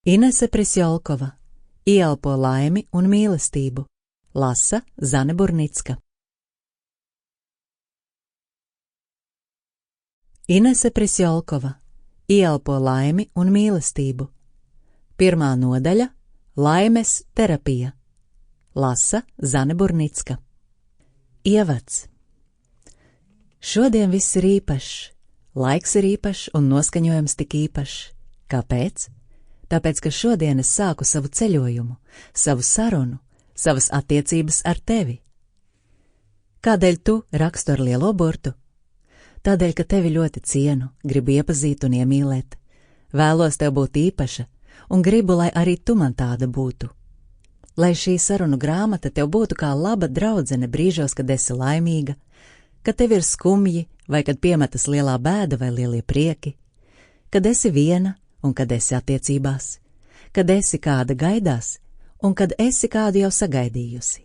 Inese Prisjolkova. Ieelpo laimi un mīlestību. Lasa Zane Burnicka. Inese Prisjolkova. Ieelpo laimi un mīlestību. Pirmā nodaļa – Laimes terapija. Lasa Zane Burnicka. Ievads. Šodien viss ir īpašs. Laiks ir īpašs un noskaņojums tik īpašs. Kāpēc? Tāpēc, ka šodien es sāku savu ceļojumu, savu sarunu, savas attiecības ar tevi. Kādēļ tu rakstu ar lielo burtu? Tādēļ, ka tevi ļoti cienu, gribu iepazīt un iemīlēt. Vēlos tev būt īpaša un gribu, lai arī tu man tāda būtu. Lai šī sarunu grāmata tev būtu kā laba draudzene brīžos, kad esi laimīga, kad tev ir skumji vai kad piemetas lielā bēda vai lielie prieki, kad esi viena un kad esi attiecībās, kad esi kāda gaidās un kad esi kādu jau sagaidījusi.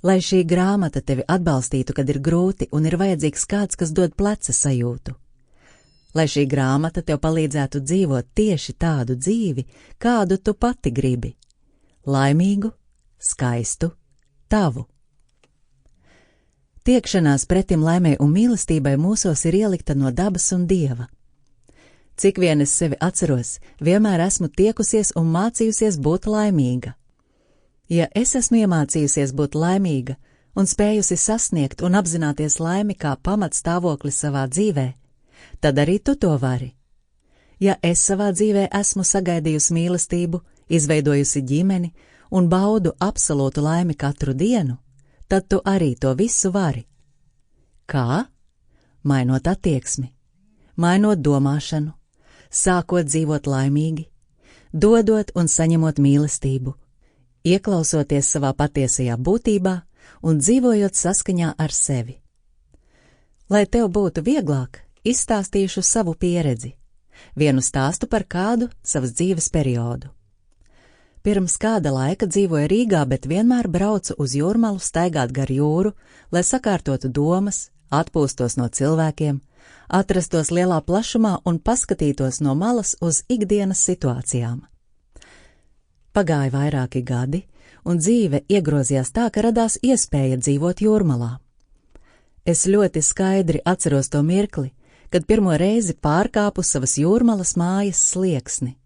Lai šī grāmata tevi atbalstītu, kad ir grūti un ir vajadzīgs kāds, kas dod pleca sajūtu. Lai šī grāmata tev palīdzētu dzīvot tieši tādu dzīvi, kādu tu pati gribi. Laimīgu, skaistu, tavu. Tiekšanās pretim laimei un mīlestībai mūsos ir ielikta no dabas un Dieva. Cik vien es sevi atceros, vienmēr esmu tiekusies un mācījusies būt laimīga. Ja es esmu iemācījusies būt laimīga un spējusi sasniegt un apzināties laimi kā pamatstāvokli savā dzīvē, tad arī tu to vari. Ja es savā dzīvē esmu sagaidījusi mīlestību, izveidojusi ģimeni un baudu absolūtu laimi katru dienu, tad tu arī to visu vari. Kā? Mainot attieksmi, mainot domāšanu, sākot dzīvot laimīgi, dodot un saņemot mīlestību, ieklausoties savā patiesajā būtībā un dzīvojot saskaņā ar sevi. Lai tev būtu vieglāk, izstāstīšu savu pieredzi, vienu stāstu par kādu savas dzīves periodu. Pirms kāda laika dzīvoju Rīgā, bet vienmēr braucu uz jūrmalu staigāt gar jūru, lai sakārtotu domas, atpūstos no cilvēkiem, atrastos lielā plašumā un paskatītos no malas uz ikdienas situācijām. Pagāja vairāki gadi, un dzīve iegrozījās tā, ka radās iespēja dzīvot jūrmalā. Es ļoti skaidri atceros to mirkli, kad pirmo reizi pārkāpu savas jūrmalas mājas slieksni.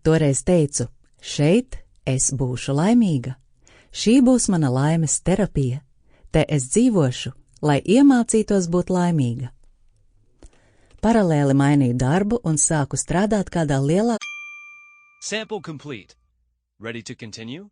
Toreiz teicu, šeit es būšu laimīga. Šī būs mana laimes terapija. Te es dzīvošu, lai iemācītos būt laimīga. Paralēli mainīju darbu un sāku strādāt kādā lielā... Sample complete. Ready to continue?